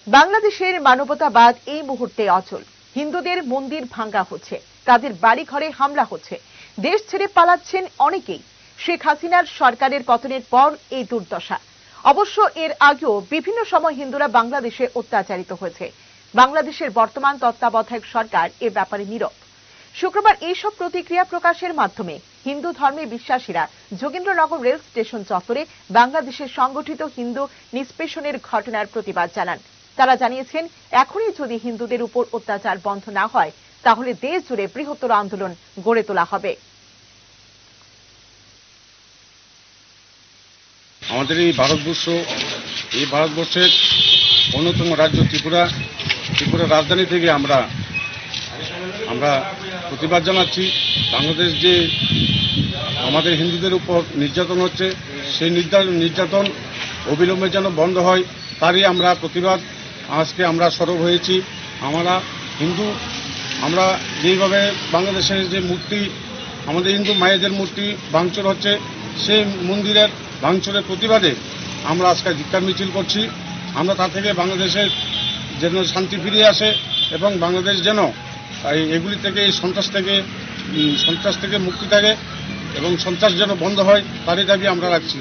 বাংলাদেশের মানবতাবাদ এই মুহূর্তে অচল। হিন্দুদের মন্দির ভাঙা হচ্ছে, তাদের বাড়ি ঘরে হামলা হচ্ছে, দেশ ছেড়ে পালাচ্ছেন অনেকেই। শেখ হাসিনার সরকারের পতনের পর এই দুর্দশা। অবশ্য এর আগেও বিভিন্ন সময় হিন্দুরা বাংলাদেশে অত্যাচারিত হয়েছে। বাংলাদেশের বর্তমান তত্ত্বাবধায়ক সরকার এ ব্যাপারে নীরব। শুক্রবার এইসব প্রতিক্রিয়া প্রকাশের মাধ্যমে হিন্দু ধর্মে বিশ্বাসীরা যোগেন্দ্রনগর রেল স্টেশন চত্বরে বাংলাদেশের সংগঠিত হিন্দু নিষ্পেষণের ঘটনার প্রতিবাদ জানান। তারা জানিয়েছেন, এখনই যদি হিন্দুদের উপর অত্যাচার বন্ধ না হয় তাহলে দেশ জুড়ে বৃহত্তর আন্দোলন গড়ে তোলা হবে। আমাদের এই ভারতবর্ষের অন্যতম রাজ্য ত্রিপুরা রাজধানী থেকে আমরা প্রতিবাদ জানাচ্ছি। বাংলাদেশ যে আমাদের হিন্দুদের উপর নির্যাতন হচ্ছে, সেই নির্যাতন অবিলম্বে যেন বন্ধ হয়, তারই আমরা প্রতিবাদ আজকে আমরা সরব হয়েছি। আমরা যেইভাবে বাংলাদেশের যে মূর্তি, আমাদের হিন্দু মায়েদের মূর্তি ভাঙচুর হচ্ছে, সেই মন্দিরের ভাঙচুরের প্রতিবাদে আমরা আজকে ধিক্কার মিছিল করছি। আমরা তা থেকে বাংলাদেশের যেন শান্তি ফিরিয়ে আসে এবং বাংলাদেশ যেন এগুলি থেকে এই সন্ত্রাস থেকে মুক্তি থাকে এবং সন্ত্রাস যেন বন্ধ হয়, তারই দাবি আমরা রাখছি।